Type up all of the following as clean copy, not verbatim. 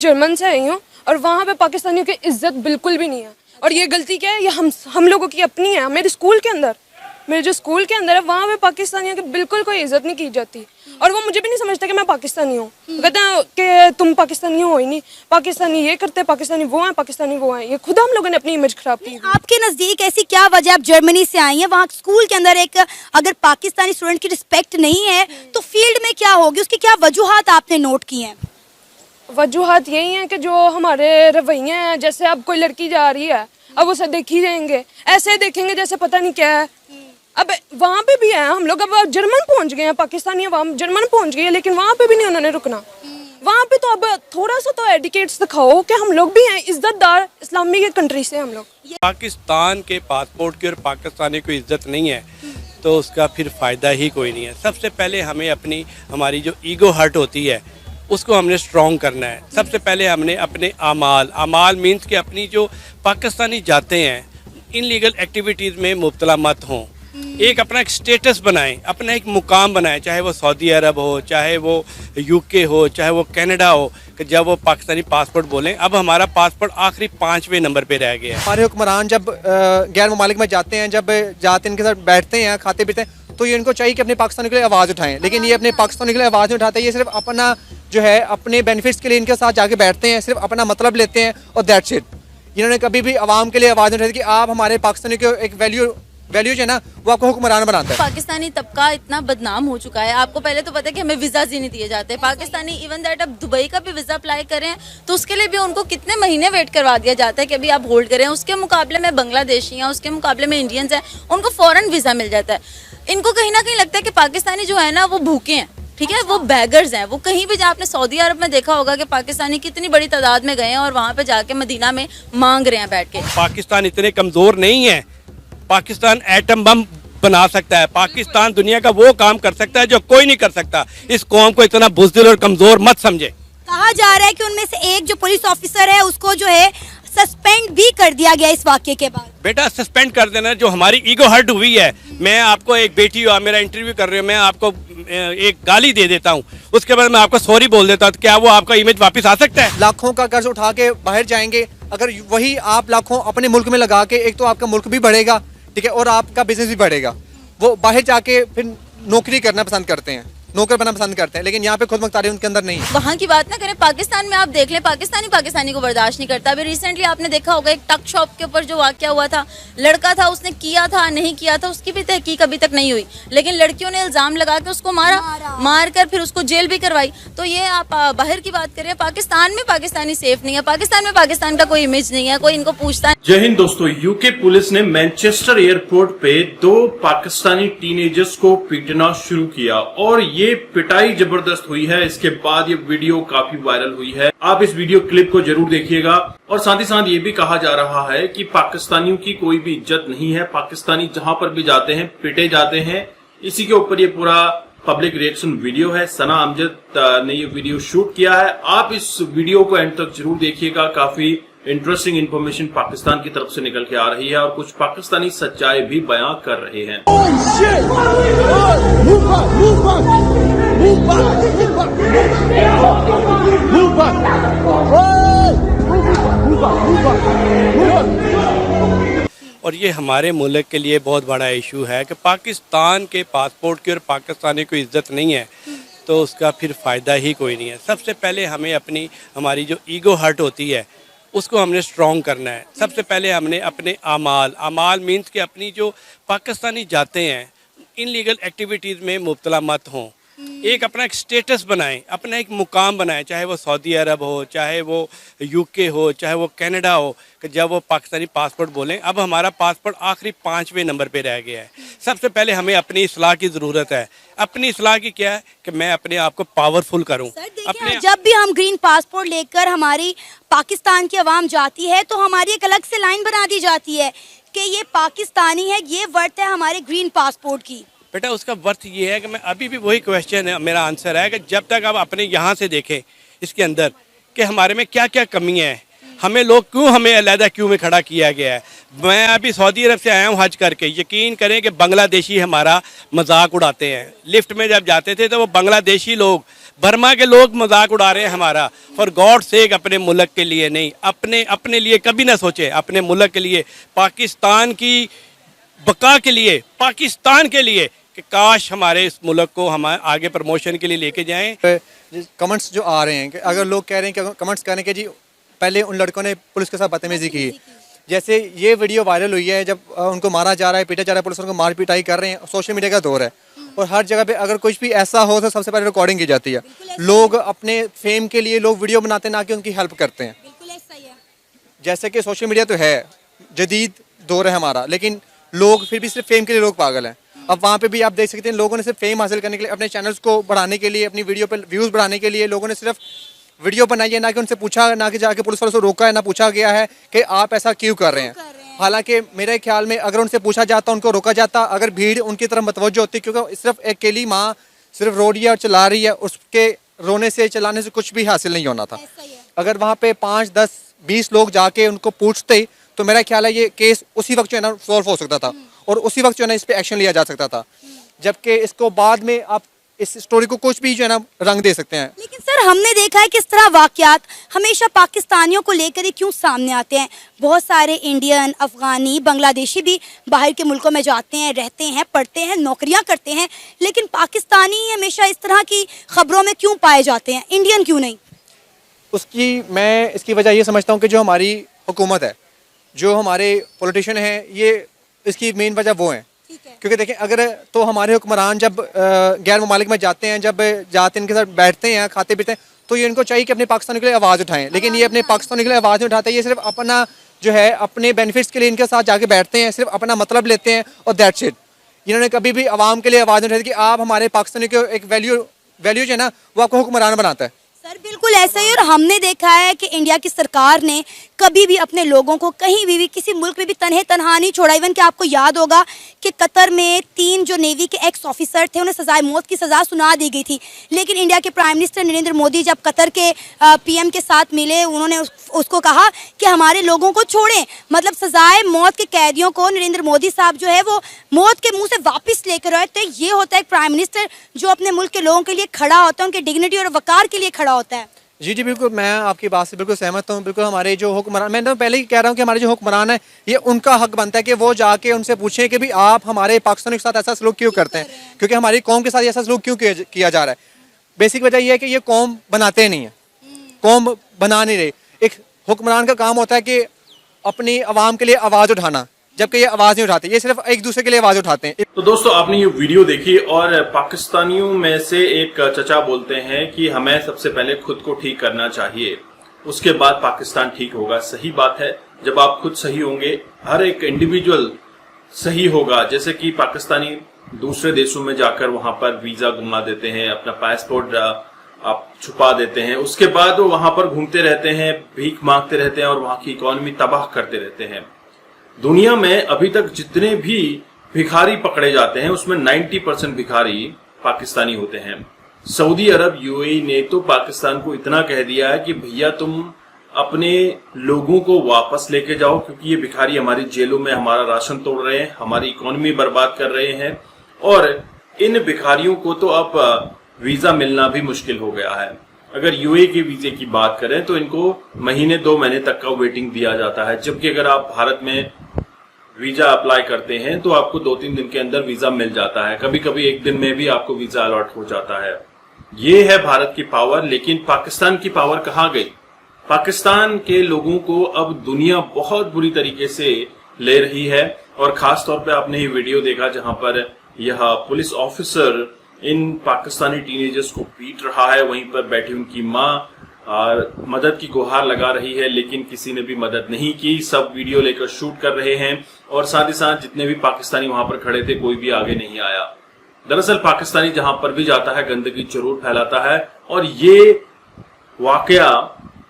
German से आई हूँ और वहाँ पे पाकिस्तानियों की इज्जत बिल्कुल भी नहीं है। और ये गलती क्या है, ये हम लोगों की अपनी है। मेरे जो स्कूल के अंदर है वहाँ पे पाकिस्तानियों की बिल्कुल कोई इज्जत नहीं की जाती। और वो मुझे भी नहीं समझता कि मैं पाकिस्तानी हूँ। कहते हैं कि तुम पाकिस्तानी हो ही नहीं, पाकिस्तानी ये करते, पाकिस्तानी वो हैं, पाकिस्तानी वो हैं। ये खुद हम लोगों ने अपनी इमेज खराब की। आपके नज़दीक ऐसी क्या वजह, आप जर्मनी से आई हैं, वहाँ स्कूल के अंदर एक अगर पाकिस्तानी स्टूडेंट की रिस्पेक्ट नहीं है तो फील्ड में क्या होगी, उसकी क्या वजूहात आपने नोट की हैं? वजूहात यही हैं कि जो हमारे रवैये हैं, जैसे अब कोई लड़की जा रही है, अब उसे देखी जाएंगे, ऐसे देखेंगे जैसे पता नहीं क्या है। अब वहाँ पे भी है हम लोग, अब जर्मन पहुँच गए हैं, पाकिस्तानी वहाँ जर्मन पहुँच गए हैं, लेकिन वहाँ पे भी नहीं उन्होंने रुकना। वहाँ पे तो अब थोड़ा सा तो एडिकेट्स दिखाओ कि हम लोग भी हैं, इज्जतदार इस्लामी की कंट्री से हम लोग। पाकिस्तान के पासपोर्ट की और पाकिस्तानी को इज्जत नहीं है तो उसका फिर फ़ायदा ही कोई नहीं है। सबसे पहले हमें हमारी जो ईगो हर्ट होती है उसको हमने स्ट्रॉन्ग करना है। सबसे पहले हमने अपने अमाल मीन्स कि अपनी जो पाकिस्तानी जाते हैं इनलीगल एक्टिविटीज़ में मुब्तला मत हों। एक अपना एक स्टेटस बनाएं, अपना एक मुकाम बनाएं, चाहे वो सऊदी अरब हो, चाहे वो यूके हो, चाहे वो कनाडा हो, कि जब वो पाकिस्तानी पासपोर्ट बोलें। अब हमारा पासपोर्ट आखिरी 5वें नंबर पे रह गया है। हमारे हुक्मरान जब गैर ममालिक में जाते हैं, जब जाते इनके साथ बैठते हैं, खाते पीते हैं, तो ये इनको चाहिए कि अपने पाकिस्तानी के लिए आवाज़ उठाएं। लेकिन ये अपने पाकिस्तानी के लिए आवाज़ नहीं उठाते, ये सिर्फ अपना जो है अपने बेनिफिट्स के लिए इनके साथ जाके बैठते हैं, सिर्फ अपना मतलब लेते हैं और दैट्स इट। इन्होंने कभी भी आवाम के लिए आवाज़ नहीं उठाई कि आप हमारे पाकिस्तानी को एक वैल्यू जो है ना वो आपको हुक्मरान बनाता है। पाकिस्तानी तबका इतना बदनाम हो चुका है, आपको पहले तो पता है कि हमें वीजा ही नहीं दिए जाते। पाकिस्तानी इवन दैट अब दुबई का भी वीजा अप्लाई करें तो उसके लिए भी उनको कितने महीने वेट करवा दिया जाता है कि अभी आप होल्ड करें। उसके मुकाबले में बांग्लादेशी हैं, उसके मुकाबले में इंडियंस हैं, उनको फौरन वीजा मिल जाता है। इनको कहीं ना कहीं लगता है कि पाकिस्तानी जो है ना वो भूखे हैं, ठीक है, वो बैगर्स हैं। वो कहीं भी जहाँ आपने सऊदी अरब में देखा होगा कि पाकिस्तानी कितनी बड़ी तादाद में गए हैं और वहाँ पे जाके मदीना में मांग रहे हैं बैठ के। पाकिस्तान इतने कमज़ोर नहीं है, पाकिस्तान एटम बम बना सकता है। पाकिस्तान दुनिया का वो काम कर सकता है जो कोई नहीं कर सकता। इस कौम को इतना बुज़दिल और कमज़ोर मत समझे। कहा जा रहा है कि उनमें से एक जो पुलिस ऑफिसर है उसको जो है सस्पेंड भी कर दिया गया इस वाक्य के बाद। बेटा सस्पेंड कर देना, जो हमारी ईगो हर्ट हुई है। मैं आपको एक बेटी हो, मेरा इंटरव्यू कर रहे हो, मैं आपको एक गाली दे देता हूँ, उसके बाद मैं आपको सॉरी बोल देता हूँ, तो क्या वो आपका इमेज वापस आ सकता है? लाखों का कर्ज उठा के बाहर जाएंगे, अगर वही आप लाखों अपने मुल्क में लगा के, एक तो आपका मुल्क भी बढ़ेगा, ठीक है, और आपका बिजनेस भी बढ़ेगा। वो बाहर जाके फिर नौकरी करना पसंद करते हैं, नौकर बनना पसंद करते हैं, लेकिन यहाँ पे खुद मुख्तारी उनके अंदर नहीं है। वहाँ की बात ना करें, पाकिस्तान में आप देख लें, पाकिस्तानी को बर्दाश्त नहीं करता। अभी रिसेंटली आपने देखा होगा एक टक शॉप के ऊपर जो वाकया हुआ था, लड़का था, उसने किया था नहीं किया था उसकी भी तहकीक अभी तक नहीं हुई, लेकिन लड़कियों ने इल्जाम लगा के उसको मार कर फिर उसको जेल भी करवाई। तो ये आप बाहर की बात करें, पाकिस्तान में पाकिस्तानी सेफ नहीं है, पाकिस्तान में पाकिस्तान का कोई इमेज नहीं है, कोई इनको पूछता। जय हिंद दोस्तों, यूके पुलिस ने मैनचेस्टर एयरपोर्ट पे 2 पाकिस्तानी टीनेजर्स को पीटना शुरू किया और ये पिटाई जबरदस्त हुई है। इसके बाद ये वीडियो काफी वायरल हुई है। आप इस वीडियो क्लिप को जरूर देखिएगा। और साथ ही साथ ये भी कहा जा रहा है कि पाकिस्तानियों की कोई भी इज्जत नहीं है, पाकिस्तानी जहां पर भी जाते हैं पिटे जाते हैं। इसी के ऊपर ये पूरा पब्लिक रिएक्शन वीडियो है। सना अमजद ने ये वीडियो शूट किया है। आप इस वीडियो को एंड तक जरूर देखिएगा। काफी इंटरेस्टिंग इंफॉर्मेशन पाकिस्तान की तरफ से निकल के आ रही है और कुछ पाकिस्तानी सच्चाई भी बयां कर रहे हैं। और ये हमारे मुल्क के लिए बहुत बड़ा इशू है कि पाकिस्तान के पासपोर्ट की और पाकिस्तानी को इज्जत नहीं है तो उसका फिर फ़ायदा ही कोई नहीं है। सबसे पहले हमें हमारी जो ईगो हर्ट होती है उसको हमने स्ट्रॉन्ग करना है। सबसे पहले हमने अपने अमाल मीन्स कि अपनी जो पाकिस्तानी जाते हैं इनलीगल एक्टिविटीज़ में मुब्तला मत हों। एक अपना एक स्टेटस बनाएं, अपना एक मुकाम बनाएं, चाहे वो सऊदी अरब हो, चाहे वो यूके हो, चाहे वो कनाडा हो, कि जब वो पाकिस्तानी पासपोर्ट बोलें। अब हमारा पासपोर्ट आखिरी 5वें नंबर पे रह गया है। सबसे पहले हमें अपनी इस्लाह की ज़रूरत है। अपनी इस्लाह की क्या है कि मैं अपने आप को पावरफुल करूं। जब भी हम ग्रीन पासपोर्ट लेकर हमारी पाकिस्तान की आवाम जाती है तो हमारी एक अलग से लाइन बना दी जाती है कि ये पाकिस्तानी है, ये वर्थ है हमारे ग्रीन पासपोर्ट की। बेटा उसका वर्थ ये है कि मैं अभी भी वही क्वेश्चन है, मेरा आंसर है कि जब तक आप अपने यहाँ से देखें इसके अंदर कि हमारे में क्या क्या कमियाँ हैं, हमें अलहदा क्यों में खड़ा किया गया है। मैं अभी सऊदी अरब से आया हूँ हज करके। यकीन करें कि बांग्लादेशी हमारा मजाक उड़ाते हैं। लिफ्ट में जब जाते थे तो वो बांग्लादेशी लोग बर्मा के लोग मजाक उड़ा रहे हैं हमारा, फॉर गॉड सेक अपने मुल्क के लिए नहीं, अपने लिए कभी ना सोचे, अपने मुल्क के लिए, पाकिस्तान की बका के लिए, पाकिस्तान के लिए कि काश हमारे इस मुल्क को हम आगे प्रमोशन के लिए लेके जाएं। कमेंट्स जो आ रहे हैं कि अगर लोग कह रहे हैं कि कमेंट्स करें कि जी पहले उन लड़कों ने पुलिस के साथ बदतमीजी की, जैसे ये वीडियो वायरल हुई है जब उनको मारा जा रहा है, पीटा जा रहा है, पुलिस उनको मार पिटाई कर रहे हैं, सोशल मीडिया का दौर है और हर जगह पे अगर कुछ भी ऐसा हो तो सबसे पहले रिकॉर्डिंग की जाती है। लोग अपने फेम के लिए लोग वीडियो बनाते हैं, ना कि उनकी हेल्प करते हैं। बिल्कुल ऐसा ही है। जैसे कि सोशल मीडिया तो है, जदीद दौर है हमारा, लेकिन लोग फिर भी सिर्फ फेम के लिए लोग पागल हैं। अब वहाँ पे भी आप देख सकते हैं लोगों ने सिर्फ फेम हासिल करने के लिए, अपने चैनल्स को बढ़ाने के लिए, अपनी वीडियो पर व्यूज़ बढ़ाने के लिए लोगों ने सिर्फ वीडियो बनाई है, ना कि उनसे पूछा, ना कि जाके पुलिस वालों से रोका है, ना पूछा गया है कि आप ऐसा क्यों कर रहे हैं। हालांकि मेरे ख्याल में अगर उनसे पूछा जाता, उनको रोका जाता, अगर भीड़ उनकी तरफ मतवज्जो होती, क्योंकि सिर्फ अकेली माँ सिर्फ रो रही है और चला रही है, उसके रोने से चलाने से कुछ भी हासिल नहीं होना था। अगर वहाँ पे 5, 10, 20 लोग जाके उनको पूछते तो मेरा ख्याल है ये केस उसी वक्त जो है ना सॉल्व हो सकता था और उसी वक्त जो है ना इस पर एक्शन लिया जा सकता था, जबकि इसको बाद में आप इस स्टोरी को कुछ भी जो है ना रंग दे सकते हैं। लेकिन सर हमने देखा है किस तरह वाकयात हमेशा पाकिस्तानियों को लेकर ही क्यों सामने आते हैं। बहुत सारे इंडियन, अफगानी, बांग्लादेशी भी बाहर के मुल्कों में जाते हैं, रहते हैं, पढ़ते हैं, नौकरियां करते हैं, लेकिन पाकिस्तानी ही हमेशा इस तरह की खबरों में क्यों पाए जाते हैं, इंडियन क्यों नहीं? मैं इसकी वजह ये समझता हूँ कि जो हमारी हुकूमत है, जो हमारे पॉलिटिशियन हैं, ये इसकी मेन वजह वो हैं। क्योंकि देखें अगर तो हमारे हुक्मरान जब गैर ममालिक में जाते हैं, जब जाते इनके साथ बैठते हैं, खाते पीते हैं, तो ये इनको चाहिए कि अपने पाकिस्तान के लिए आवाज़ उठाएं, लेकिन ये अपने पाकिस्तान के लिए आवाज़ नहीं उठाते। ये सिर्फ अपना जो है अपने बेनिफिट्स के लिए इनके साथ जाके बैठते हैं, सिर्फ अपना मतलब लेते हैं और दैट्स इट। इन्होंने कभी भी आवाम के लिए आवाज़ नहीं उठाई कि आप हमारे पाकिस्तानी के एक वैल्यू जो है ना वो आपको हुक्मरान बनाता है। सर बिल्कुल ऐसा ही, और हमने देखा है कि इंडिया की सरकार ने कभी भी अपने लोगों को कहीं भी किसी मुल्क में भी तन्हे तनहा नहीं छोड़ा। इवन कि आपको याद होगा कि कतर में 3 जो नेवी के एक्स ऑफिसर थे उन्हें सजाए मौत की सज़ा सुना दी गई थी, लेकिन इंडिया के प्राइम मिनिस्टर नरेंद्र मोदी जब कतर के पीएम के साथ मिले, उन्होंने उसको कहा कि हमारे लोगों को छोड़ें। मतलब सजाए मौत के कैदियों को नरेंद्र मोदी साहब जो है वो मौत के मुंह से वापस लेकर आए। तो ये होता है एक प्राइम मिनिस्टर जो अपने मुल्क के लोगों के लिए खड़ा होता है, उनके डिग्निटी और वकार के लिए खड़ा होता है। जी बिल्कुल, मैं आपकी बात से बिल्कुल सहमत हूँ। बिल्कुल हमारे जो हुक्मरान, मैं तो पहले ही कह रहा हूँ कि हमारे जो हुक्मरान है ये उनका हक बनता है कि वो जाके उनसे पूछें कि भी आप हमारे पाकिस्तान के साथ ऐसा सलूक क्यों करते हैं, क्योंकि हमारी कौम के साथ ऐसा सलूक क्यों किया जा रहा है। बेसिक वजह यह है कि ये कौम बनाते नहीं है, कौम बना नहीं रही। एक हुक्मरान का काम होता है कि अपनी आवाम के लिए आवाज़ उठाना, जबकि ये आवाज़ नहीं उठाते, ये सिर्फ एक दूसरे के लिए आवाज़ उठाते हैं। तो दोस्तों आपने ये वीडियो देखी और पाकिस्तानियों में से एक चचा बोलते हैं कि हमें सबसे पहले खुद को ठीक करना चाहिए, उसके बाद पाकिस्तान ठीक होगा। सही बात है, जब आप खुद सही होंगे, हर एक इंडिविजुअल सही होगा। जैसे कि पाकिस्तानी दूसरे देशों में जाकर वहां पर वीजा घुमा देते हैं, अपना पासपोर्ट आप छुपा देते हैं, उसके बाद वो वहां पर घूमते रहते हैं, भीख मांगते रहते हैं और वहां की इकोनॉमी तबाह करते रहते हैं। दुनिया में अभी तक जितने भी भिखारी पकड़े जाते हैं उसमें 90% भिखारी पाकिस्तानी होते हैं। सऊदी अरब, यूएई ने तो पाकिस्तान को इतना कह दिया है कि भैया तुम अपने लोगों को वापस लेके जाओ, क्योंकि ये भिखारी हमारी जेलों में हमारा राशन तोड़ रहे हैं, हमारी इकोनॉमी बर्बाद कर रहे हैं। और इन भिखारियों को तो अब वीजा मिलना भी मुश्किल हो गया है। अगर यूएई के वीजे की बात करें तो इनको महीने 2 महीने तक का वेटिंग दिया जाता है, जबकि अगर आप भारत में वीजा अप्लाई करते हैं तो आपको 2-3 दिन के अंदर वीजा मिल जाता है, कभी कभी 1 दिन में भी आपको वीजा अलॉट हो जाता है। ये है भारत की पावर, लेकिन पाकिस्तान की पावर कहाँ गई? पाकिस्तान के लोगों को अब दुनिया बहुत बुरी तरीके से ले रही है, और खास तौर पे आपने ये वीडियो देखा जहां पर यह police officer in Pakistani teenagers को पीट रहा है, वहीं पर बैठी उनकी माँ और मदद की गुहार लगा रही है, लेकिन किसी ने भी मदद नहीं की। सब वीडियो लेकर शूट कर रहे हैं और साथ ही साथ जितने भी पाकिस्तानी वहां पर खड़े थे कोई भी आगे नहीं आया। दरअसल पाकिस्तानी जहां पर भी जाता है गंदगी जरूर फैलाता है, और ये वाकया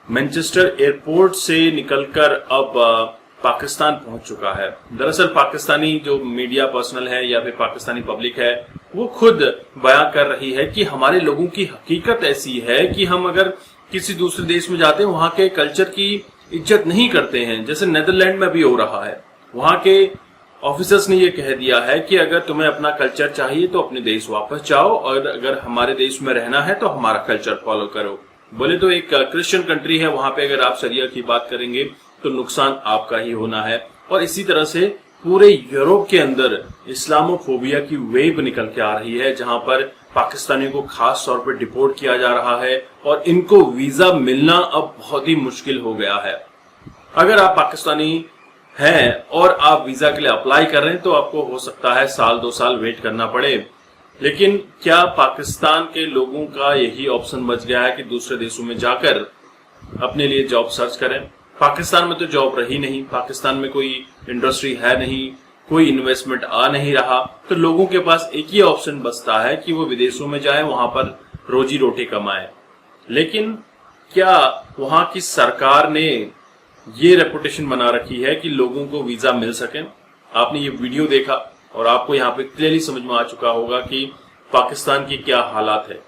मैनचेस्टर एयरपोर्ट से निकलकर अब पाकिस्तान पहुंच चुका है। दरअसल पाकिस्तानी जो मीडिया पर्सनल है या फिर पाकिस्तानी पब्लिक है वो खुद बयां कर रही है कि हमारे लोगों की हकीकत ऐसी है कि हम अगर किसी दूसरे देश में जाते हैं वहां के कल्चर की इज्जत नहीं करते हैं, जैसे नीदरलैंड में भी हो रहा है। वहां के ऑफिसर्स ने ये कह दिया है कि अगर तुम्हें अपना कल्चर चाहिए तो अपने देश वापस जाओ, और अगर हमारे देश में रहना है तो हमारा कल्चर फॉलो करो। बोले तो एक क्रिश्चियन कंट्री है, वहां पे अगर आप शरिया की बात करेंगे तो नुकसान आपका ही होना है। और इसी तरह से पूरे यूरोप के अंदर इस्लामोफोबिया की वेव निकल के आ रही है, जहां पर पाकिस्तानियों को खास तौर पर डिपोर्ट किया जा रहा है और इनको वीजा मिलना अब बहुत ही मुश्किल हो गया है। अगर आप पाकिस्तानी हैं और आप वीजा के लिए अप्लाई कर रहे हैं तो आपको हो सकता है 1-2 साल वेट करना पड़े। लेकिन क्या पाकिस्तान के लोगों का यही ऑप्शन बच गया है कि दूसरे देशों में जाकर अपने लिए जॉब सर्च करें? पाकिस्तान में तो जॉब रही नहीं, पाकिस्तान में कोई इंडस्ट्री है नहीं, कोई इन्वेस्टमेंट आ नहीं रहा, तो लोगों के पास एक ही ऑप्शन बचता है कि वो विदेशों में जाएं, वहां पर रोजी रोटी कमाएं। लेकिन क्या वहां की सरकार ने ये रेपुटेशन बना रखी है कि लोगों को वीजा मिल सके? आपने ये वीडियो देखा और आपको यहाँ पे क्लियरली समझ में आ चुका होगा कि पाकिस्तान की क्या हालात है।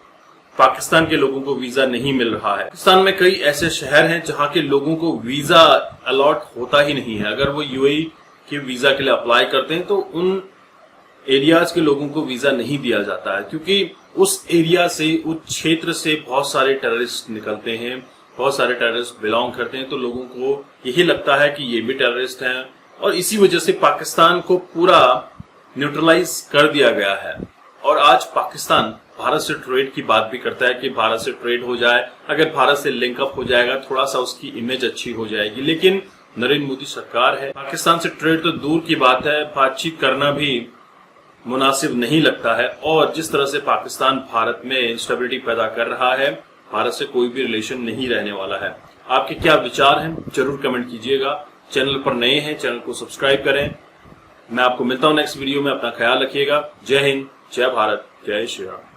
पाकिस्तान के लोगों को वीजा नहीं मिल रहा है। पाकिस्तान में कई ऐसे शहर हैं जहां के लोगों को वीजा अलॉट होता ही नहीं है। अगर वो यूएई के वीजा के लिए अप्लाई करते हैं तो उन एरियाज के लोगों को वीजा नहीं दिया जाता है, क्योंकि उस एरिया से, उस क्षेत्र से बहुत सारे टेररिस्ट निकलते हैं, बहुत सारे टेररिस्ट बिलोंग करते हैं, तो लोगों को यही लगता है कि ये भी टेररिस्ट हैं, और इसी वजह से पाकिस्तान को पूरा न्यूट्रलाइज कर दिया गया है। और आज पाकिस्तान भारत से ट्रेड की बात भी करता है कि भारत से ट्रेड हो जाए, अगर भारत से लिंकअप हो जाएगा थोड़ा सा उसकी इमेज अच्छी हो जाएगी। लेकिन नरेंद्र मोदी सरकार है, पाकिस्तान से ट्रेड तो दूर की बात है, बातचीत करना भी मुनासिब नहीं लगता है। और जिस तरह से पाकिस्तान भारत में इंस्टेबिलिटी पैदा कर रहा है, भारत से कोई भी रिलेशन नहीं रहने वाला है। आपके क्या विचार हैं जरूर कमेंट कीजिएगा। चैनल पर नए हैं, चैनल को सब्सक्राइब करें। मैं आपको मिलता हूं नेक्स्ट वीडियो में। अपना ख्याल रखिएगा। जय हिंद, जय भारत, जय श्री राम।